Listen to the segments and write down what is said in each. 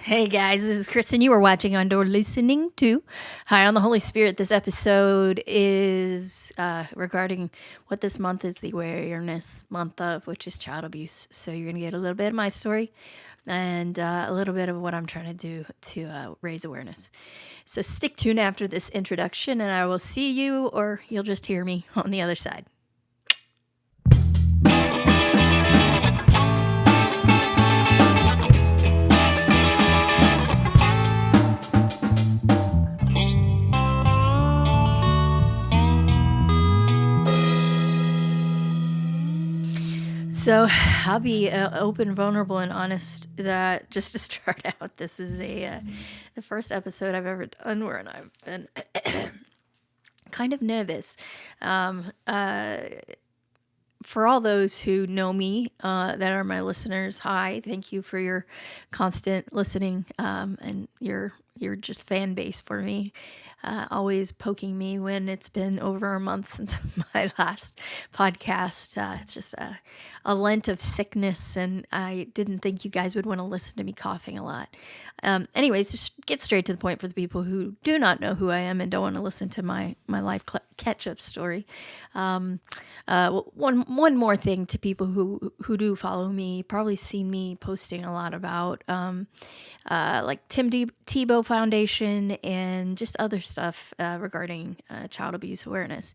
Hey guys, this is Kristen. You are watching on or listening to High on the Holy Spirit. This episode is regarding what this month is the awareness month of, which is child abuse. So you're going to get a little bit of my story and a little bit of what I'm trying to do to raise awareness. So stick tuned after this introduction, and I will see you, or you'll just hear me on the other side. So I'll be open, vulnerable, and honest. That just to start out, this is the first episode I've ever done where I've been kind of nervous. Um, uh, for all those who know me, that are my listeners, hi, thank you for your constant listening and your just fan base for me. Always poking me when it's been over a month since my last podcast. It's just a lent of sickness, and I didn't think you guys would want to listen to me coughing a lot. Anyways, just get straight to the point for the people who do not know who I am and don't want to listen to my life catch-up story. One more thing to people who do follow me, probably seen me posting a lot about like Tim Tebow Foundation and just other stuff regarding child abuse awareness.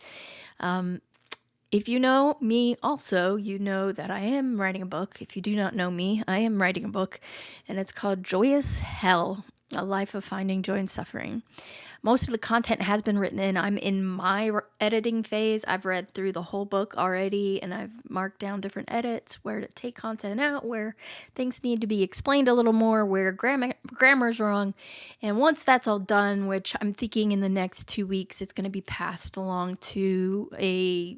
If you know me also, you know that I am writing a book. If you do not know me, I am writing a book, and it's called Joyous Hell, A Life of Finding Joy in Suffering. Most of the content has been written in. I'm in my editing phase. I've read through the whole book already, and I've marked down different edits, where to take content out, where things need to be explained a little more, where grammar's wrong. And once that's all done, which I'm thinking in the next 2 weeks, it's going to be passed along to a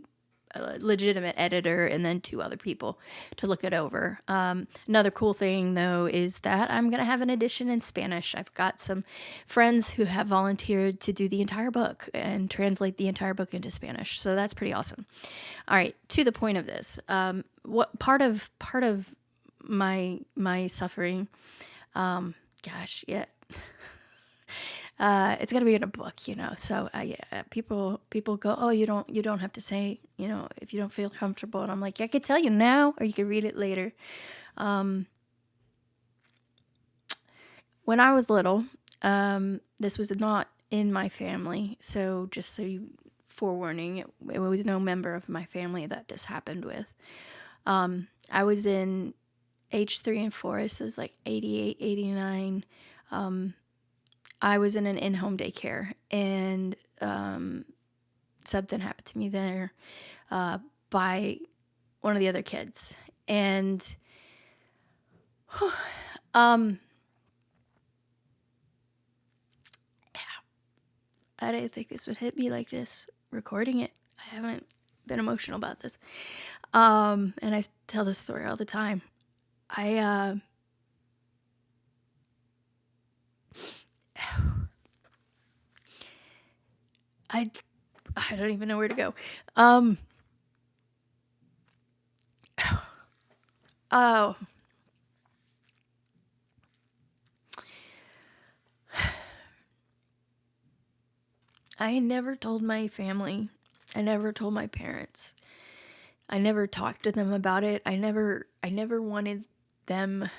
legitimate editor and then 2 other people to look it over. Another cool thing though is that I'm going to have an edition in Spanish. I've got some friends who have volunteered to do the entire book and translate the entire book into Spanish. So that's pretty awesome. All right, to the point of this. What part of my suffering, gosh, yeah. It's gonna be in a book, So yeah, people go, oh, you don't have to say, if you don't feel comfortable. And I'm like, yeah, I could tell you now, or you could read it later. When I was little, this was not in my family, so just so you forewarning, it was no member of my family that this happened with. I was in age 3 and 4. This is like 88, 89. I was in an in-home daycare, and something happened to me there by one of the other kids. And I didn't think this would hit me like this, recording it. I haven't been emotional about this. And I tell this story all the time. I don't even know where to go. Oh. I never told my family. I never told my parents. I never talked to them about it. I never wanted them,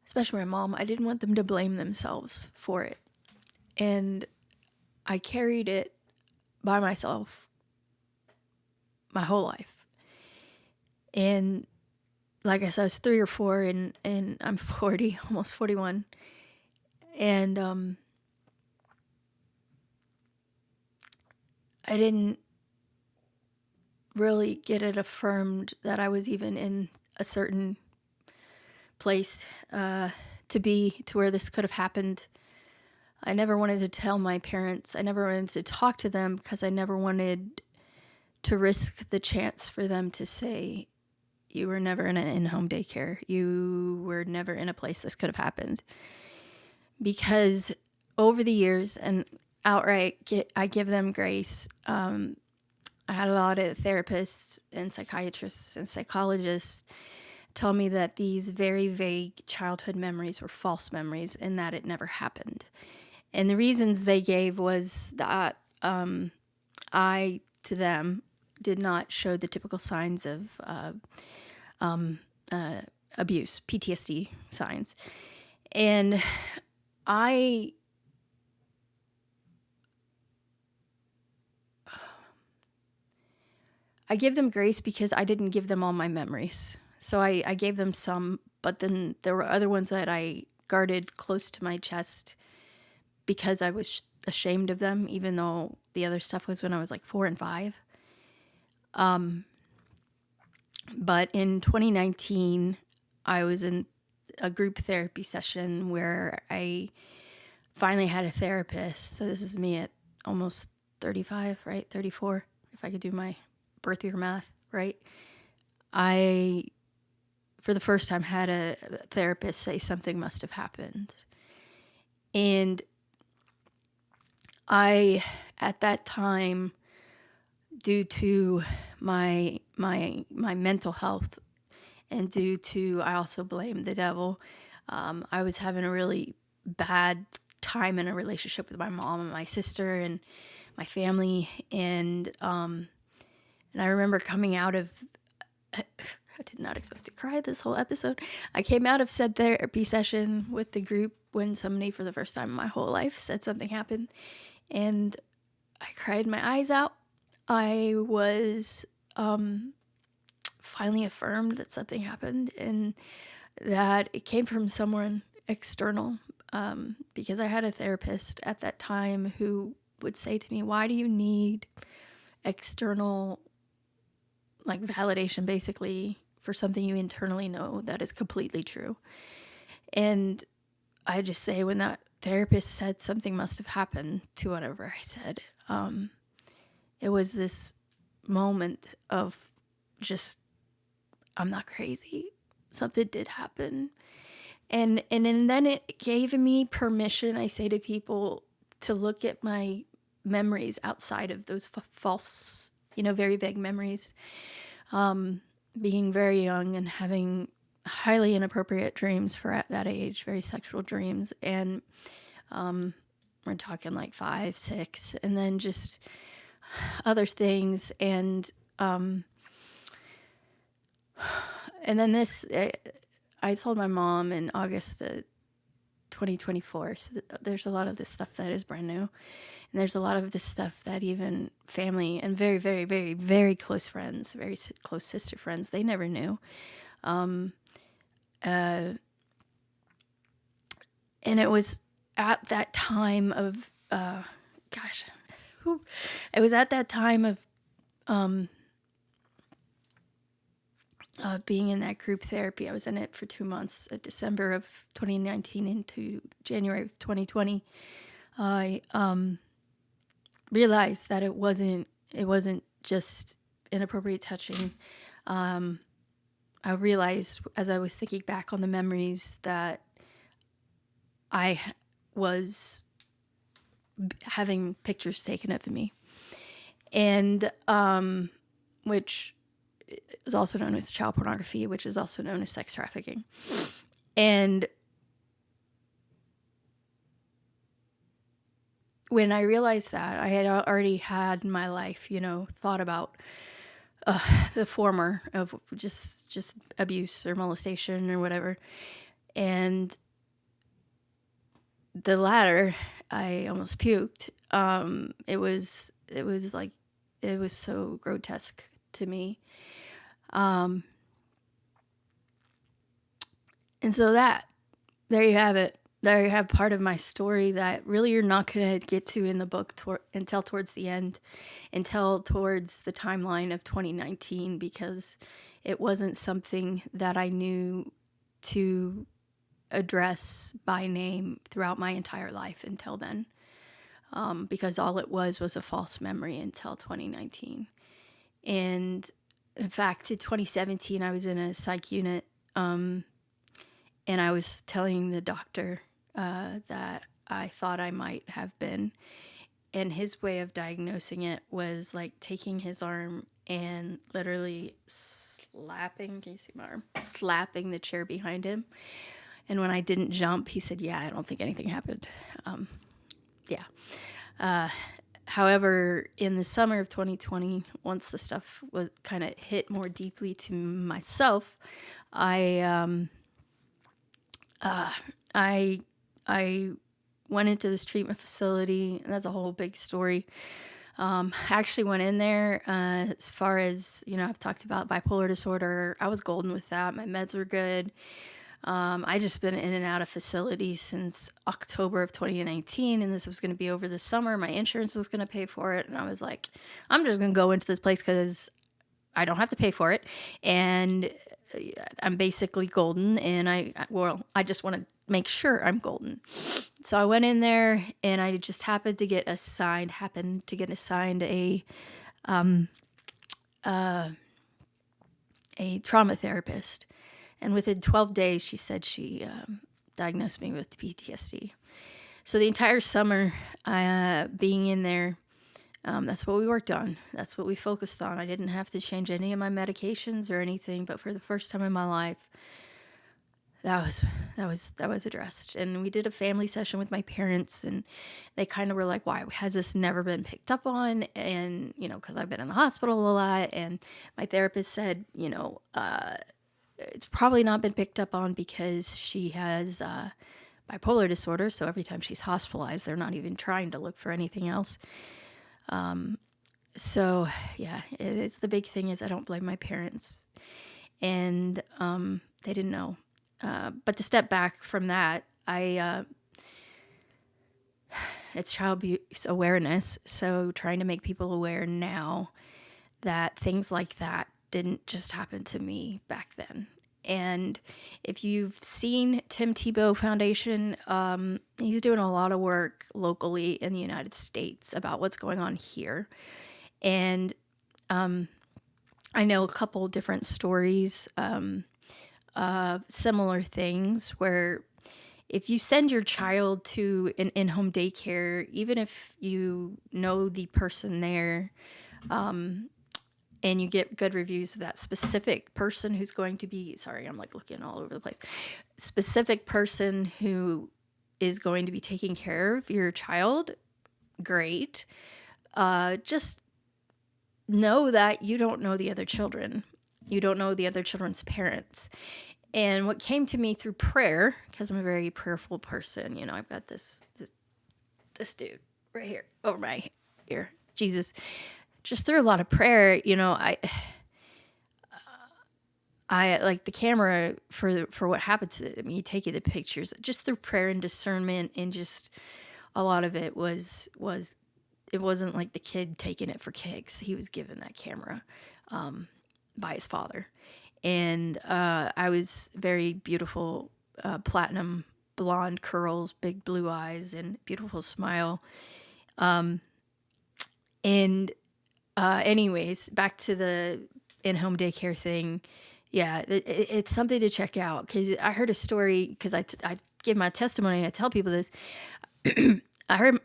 especially my mom, I didn't want them to blame themselves for it. And I carried it by myself my whole life. And like I said, I was 3 or 4, and I'm 40, almost 41. And I didn't really get it affirmed that I was even in a certain place to where this could have happened. I never wanted to tell my parents. I never wanted to talk to them because I never wanted to risk the chance for them to say, you were never in an in-home daycare. You were never in a place this could have happened. Because over the years, and outright, I give them grace. I had a lot of therapists and psychiatrists and psychologists tell me that these very vague childhood memories were false memories and that it never happened. And the reasons they gave was that I, to them, did not show the typical signs of abuse, PTSD signs. And I give them grace because I didn't give them all my memories. So I gave them some, but then there were other ones that I guarded close to my chest because I was ashamed of them, even though the other stuff was when I was like 4 and 5. But in 2019, I was in a group therapy session where I finally had a therapist. So this is me at almost 35, right? 34, if I could do my birth year math, right? I, for the first time, had a therapist say something must have happened. And I, at that time, due to my mental health and due to, I also blame the devil, I was having a really bad time in a relationship with my mom and my sister and my family. And I remember coming out of, I did not expect to cry this whole episode. I came out of said therapy session with the group when somebody for the first time in my whole life said something happened. And I cried my eyes out. I was finally affirmed that something happened and that it came from someone external, because I had a therapist at that time who would say to me, why do you need external like validation basically for something you internally know that is completely true? And I just say, when that therapist said something must have happened to whatever I said, it was this moment of just, I'm not crazy. Something did happen. And then it gave me permission, I say to people, to look at my memories outside of those false, very vague memories. Being very young and having highly inappropriate dreams for at that age, very sexual dreams. And we're talking like 5, 6, and then just other things. And then this, I told my mom in August 2024. So there's a lot of this stuff that is brand new. And there's a lot of this stuff that even family and very, very, very, very close friends, very close sister friends, they never knew. And it was at that time of, it was at that time of being in that group therapy. I was in it for 2 months, December of 2019 into January of 2020. I realized that it wasn't just inappropriate touching. I realized as I was thinking back on the memories that I was having pictures taken of me, and which is also known as child pornography, which is also known as sex trafficking. And when I realized that, I had already had my life, thought about the former of just abuse or molestation or whatever, and the latter, I almost puked. It was like, it was so grotesque to me. And so there you have it. There you have part of my story that really you're not going to get to in the book until towards the end, until towards the timeline of 2019, because it wasn't something that I knew to address by name throughout my entire life until then, because all it was a false memory until 2019. And in fact, in 2017, I was in a psych unit, and I was telling the doctor that I thought I might have been. And his way of diagnosing it was like taking his arm and literally slapping, can you see my arm? Slapping the chair behind him. And when I didn't jump, he said, "Yeah, I don't think anything happened." Yeah. However, in the summer of 2020, once the stuff was kind of hit more deeply to myself, I I I went into this treatment facility, and that's a whole big story. I actually went in there, as far as, I've talked about bipolar disorder. I was golden with that. My meds were good. I just been in and out of facilities since October of 2019, and this was going to be over the summer. My insurance was going to pay for it, and I was like, I'm just going to go into this place because I don't have to pay for it, and I'm basically golden, and I just want to make sure I'm golden. So I went in there, and I just happened to get assigned a trauma therapist. And within 12 days, she said she diagnosed me with PTSD. So the entire summer, being in there, that's what we worked on. That's what we focused on. I didn't have to change any of my medications or anything. But for the first time in my life, that was addressed. And we did a family session with my parents, and they kind of were like, "Why has this never been picked up on?" And because I've been in the hospital a lot, and my therapist said, it's probably not been picked up on because she has bipolar disorder. So every time she's hospitalized, they're not even trying to look for anything else. So yeah, it's the big thing is I don't blame my parents, and they didn't know. But to step back from that, it's child abuse awareness. So trying to make people aware now that things like that didn't just happen to me back then. And if you've seen Tim Tebow Foundation, he's doing a lot of work locally in the United States about what's going on here. And I know a couple different stories, similar things where if you send your child to an in-home daycare, even if you know the person there, and you get good reviews of that specific person who's going to be, sorry, I'm like looking all over the place, specific person who is going to be taking care of your child, great. Just know that you don't know the other children. You don't know the other children's parents. And what came to me through prayer, because I'm a very prayerful person, I've got this dude right here over my ear, Jesus. Just through a lot of prayer, I like the camera for what happened to me, taking the pictures, just through prayer and discernment, and just a lot of it was it wasn't like the kid taking it for kicks. He was given that camera by his father, and I was very beautiful, platinum blonde curls, big blue eyes, and beautiful smile, and anyways, back to the in-home daycare thing. Yeah, it's something to check out, because I heard a story, because I give my testimony, I tell people this. I heard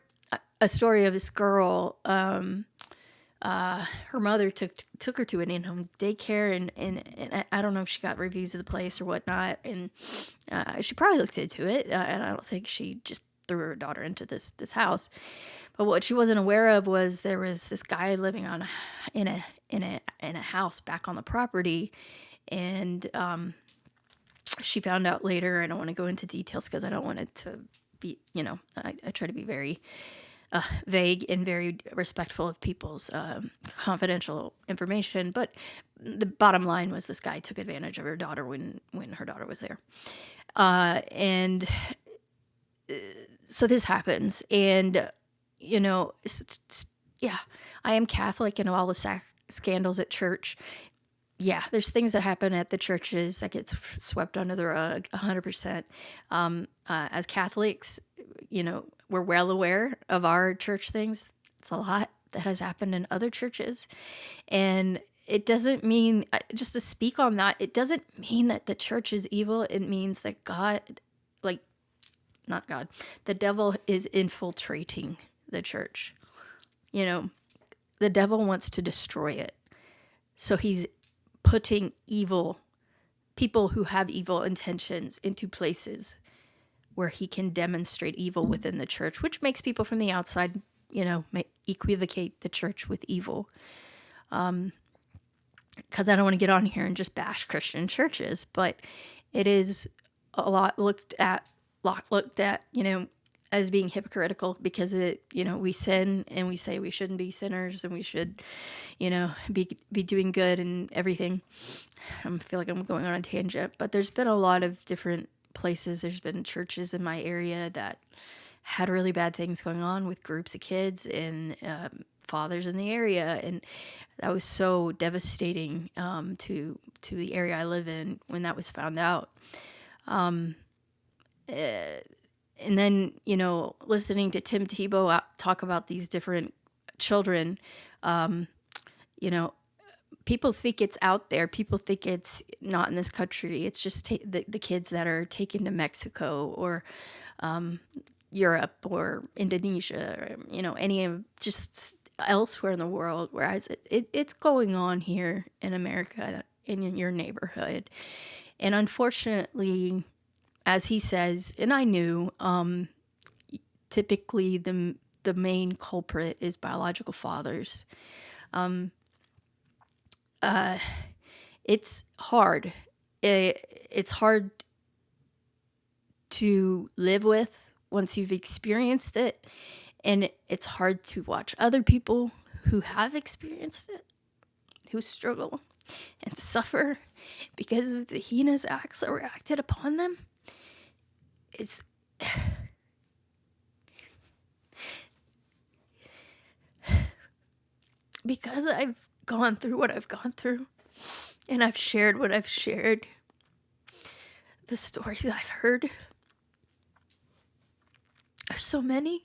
a story of this girl. Her mother took her to an in-home daycare, and I don't know if she got reviews of the place or whatnot, and she probably looked into it, and I don't think she just threw her daughter into this house. But what she wasn't aware of was there was this guy living in a house back on the property, and she found out later. I don't want to go into details because I don't want it to be, I try to be very vague and very respectful of people's confidential information. But the bottom line was this guy took advantage of her daughter when her daughter was there, and so this happens, and yeah, I am Catholic, and all the scandals at church. Yeah, there's things that happen at the churches that gets swept under the rug, 100%. As Catholics, we're well aware of our church things. It's a lot that has happened in other churches, and it doesn't mean, just to speak on that, it doesn't mean that the church is evil. It means that not God, the devil is infiltrating the church. The devil wants to destroy it. So he's putting people who have evil intentions into places where he can demonstrate evil within the church, which makes people from the outside, equivocate the church with evil. Because I don't want to get on here and just bash Christian churches, but it is a lot looked at, as being hypocritical, because we sin and we say we shouldn't be sinners and we should, be doing good and everything. I feel like I'm going on a tangent, but there's been a lot of different places. There's been churches in my area that had really bad things going on with groups of kids and fathers in the area, and that was so devastating to the area I live in when that was found out. And then, listening to Tim Tebow talk about these different children, people think it's out there. People think it's not in this country. It's just the kids that are taken to Mexico or Europe or Indonesia, or, any of just elsewhere in the world. Whereas it's going on here in America, in your neighborhood. And unfortunately, as he says, and I knew, typically the main culprit is biological fathers. It's hard. It's hard to live with once you've experienced it, and it's hard to watch other people who have experienced it, who struggle and suffer because of the heinous acts that were acted upon them. It's because I've gone through what I've gone through, and I've shared what I've shared, the stories I've heard are so many,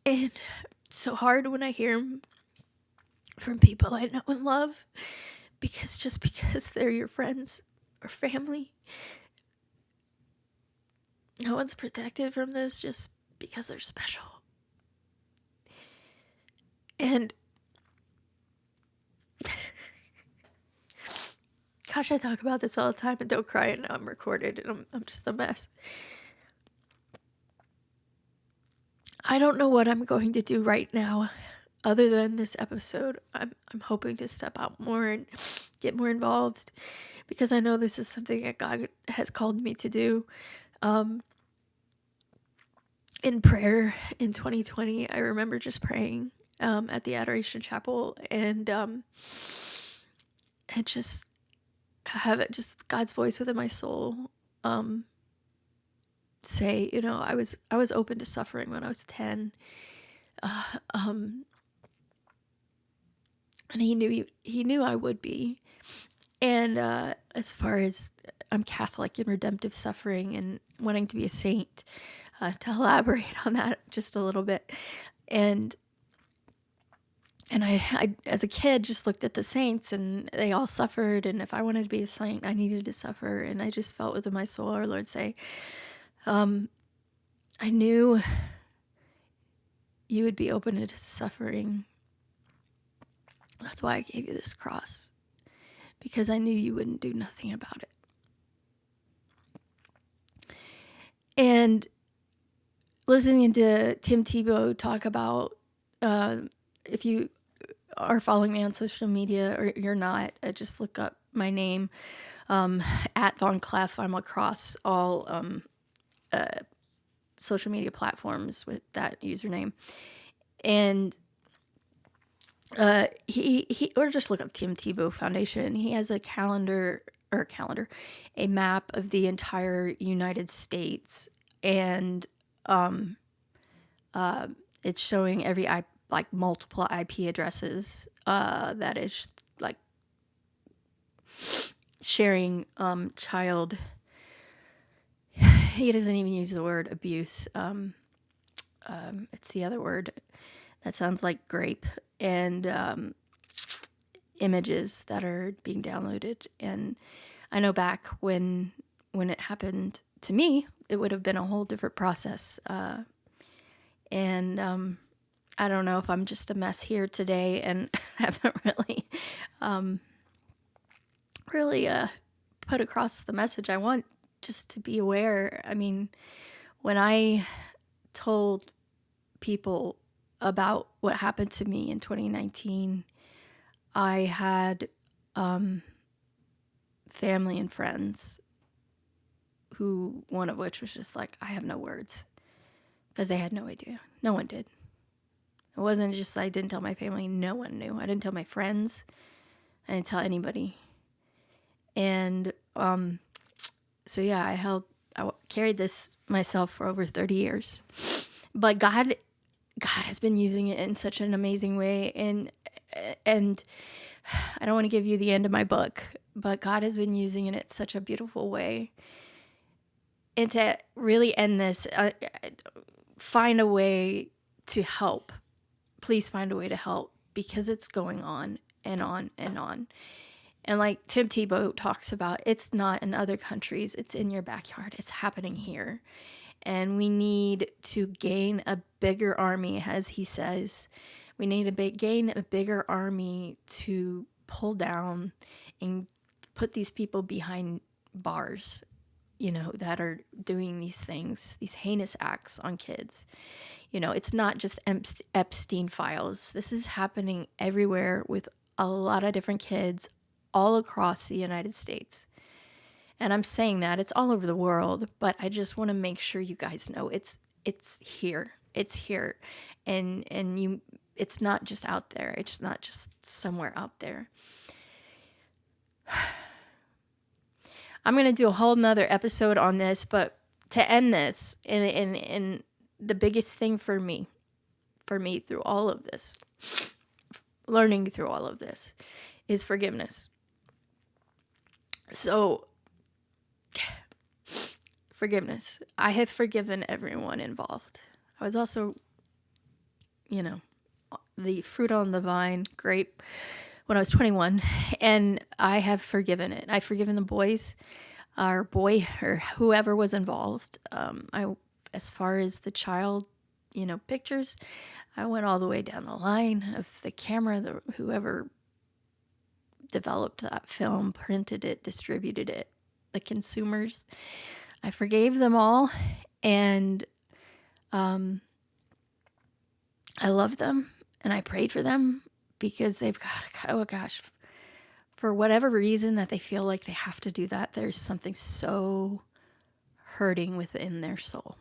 and it's so hard when I hear them from people I know and love, because they're your friends or family, no one's protected from this just because they're special. And gosh, I talk about this all the time and don't cry, and now I'm recorded and I'm just a mess. I don't know what I'm going to do right now other than this episode. I'm hoping to step out more and get more involved, because I know this is something that God has called me to do. In prayer in 2020, I remember just praying at the Adoration Chapel, and just have it, just God's voice within my soul say, I was open to suffering when I was 10, and he knew I would be. And as far as I'm Catholic and redemptive suffering and wanting to be a saint, to elaborate on that just a little bit, and I as a kid just looked at the saints and they all suffered, and if I wanted to be a saint, I needed to suffer. And I just felt within my soul our Lord say, I knew you would be open to suffering. That's why I gave you this cross, because I knew you wouldn't do nothing about it. And listening to Tim Tebow talk about, if you are following me on social media or you're not, just look up my name, at Von Clef. I'm across all social media platforms with that username. And he or just look up Tim Tebow Foundation. He has a a map of the entire United States, and it's showing every multiple IP addresses that is like sharing child. He doesn't even use the word abuse. It's the other word that sounds like grape, and images that are being downloaded. And I know back when it happened to me, it would have been a whole different process. And I don't know if I'm just a mess here today and haven't really really put across the message I want, just to be aware. I mean, when I told people about what happened to me in 2019, I had um, family and friends who, one of which was just like, I have no words, because they had no idea. No one did. It wasn't just I didn't tell my family, no one knew. I didn't tell my friends. I didn't tell anybody. And so yeah, I carried this myself for over 30 years. But God has been using it in such an amazing way, and I don't want to give you the end of my book, but God has been using it in such a beautiful way. And to really end this, find a way to help. Please find a way to help, because it's going on and on and on. And like Tim Tebow talks about, it's not in other countries, it's in your backyard, it's happening here. And we need to gain a bigger army, as he says. We need to gain a bigger army to pull down and put these people behind bars, that are doing these things, these heinous acts on kids. It's not just Epstein files. This is happening everywhere with a lot of different kids all across the United States. And I'm saying that it's all over the world, but I just want to make sure you guys know it's here. It's here. And it's not just out there. It's not just somewhere out there. I'm going to do a whole nother episode on this, but to end this, and the biggest thing for me through all of this, learning through all of this, is forgiveness. So, forgiveness. I have forgiven everyone involved. I was also, the fruit on the vine grape when I was 21, and I have forgiven it. I've forgiven the boys, our boy, or whoever was involved. As far as the child, pictures, I went all the way down the line of the camera, whoever developed that film, printed it, distributed it, the consumers. I forgave them all, and I love them, and I prayed for them, because they've got, oh gosh, for whatever reason that they feel like they have to do that, there's something so hurting within their soul.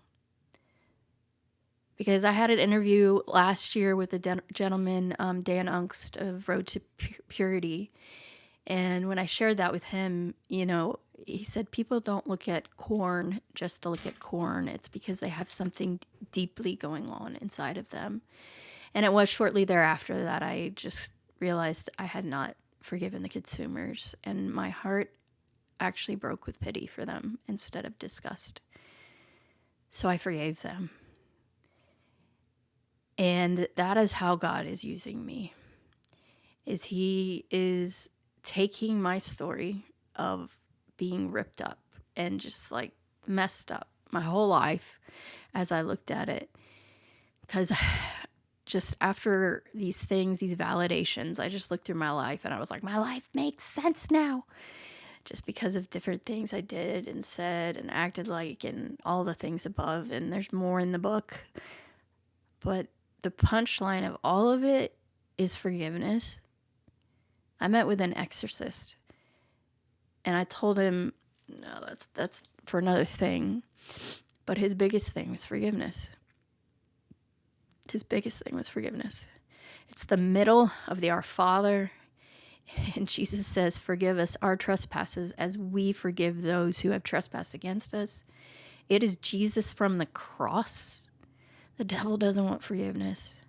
Because I had an interview last year with a gentleman, Dan Ungst of Road to Purity. And when I shared that with him, he said people don't look at corn just to look at corn. It's because they have something deeply going on inside of them. And it was shortly thereafter that I just realized I had not forgiven the consumers. And my heart actually broke with pity for them instead of disgust. So I forgave them. And that is how God is using me. He is taking my story of being ripped up and just like messed up my whole life as I looked at it. Because just after these things, these validations, I just looked through my life and I was like, my life makes sense now. Just because of different things I did and said and acted like, and all the things above. And there's more in the book. But the punchline of all of it is forgiveness. I met with an exorcist, and I told him, no, that's for another thing. But his biggest thing was forgiveness. His biggest thing was forgiveness. It's the middle of the Our Father, and Jesus says, forgive us our trespasses as we forgive those who have trespassed against us. It is Jesus from the cross. The devil doesn't want forgiveness.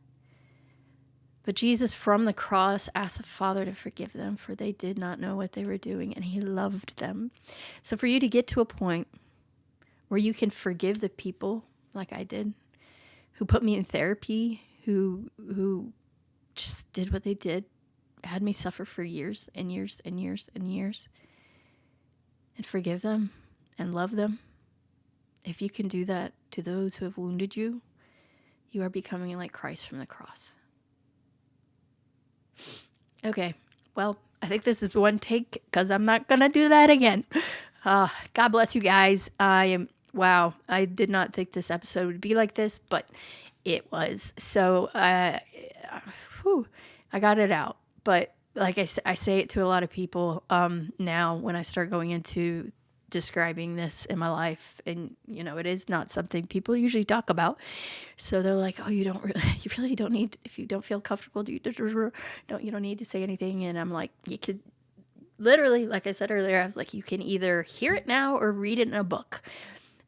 But Jesus from the cross asked the Father to forgive them, for they did not know what they were doing, and he loved them. So for you to get to a point where you can forgive the people like I did, who put me in therapy, who just did what they did, had me suffer for years and years and years and years, and forgive them and love them. If you can do that to those who have wounded you, you are becoming like Christ from the cross. Okay, well, I think this is one take because I'm not going to do that again. God bless you guys. Wow, I did not think this episode would be like this, but it was. So, I got it out. But like I say it to a lot of people now when I start going into describing this in my life, and it is not something people usually talk about. So they're like, "Oh, you really don't need, if you don't feel comfortable, you don't need to say anything." And I'm like, you could literally, like I said earlier, I was like, you can either hear it now or read it in a book.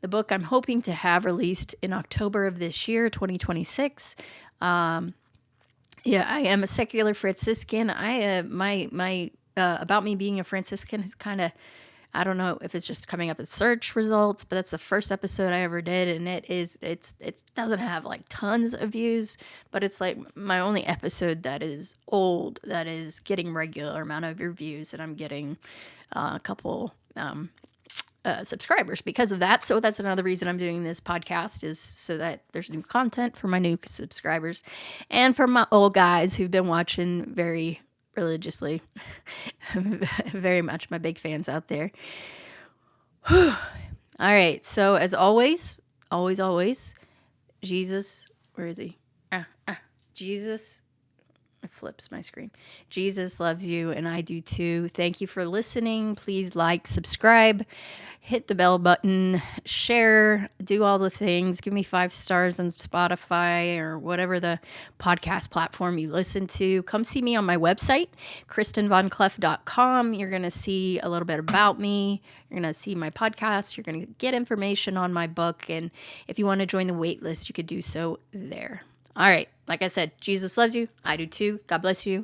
The book I'm hoping to have released in October of this year, 2026. Yeah, I am a secular Franciscan. My about me being a Franciscan is kind of, I don't know if it's just coming up as search results, but that's the first episode I ever did, and it doesn't have like tons of views, but it's like my only episode that is old, that is getting regular amount of reviews, and I'm getting a couple subscribers because of that. So that's another reason I'm doing this podcast, is so that there's new content for my new subscribers and for my old guys who've been watching very religiously. Very much my big fans out there. All right. So as always, always, Jesus, where is he? Jesus. It flips my screen. Jesus loves you, and I do too. Thank you for listening. Please like, subscribe, hit the bell button, share, do all the things. Give me 5 stars on Spotify or whatever the podcast platform you listen to. Come see me on my website, KristenVonClef.com. You're going to see a little bit about me. You're going to see my podcast. You're going to get information on my book. And if you want to join the wait list, you could do so there. All right. Like I said, Jesus loves you. I do too. God bless you.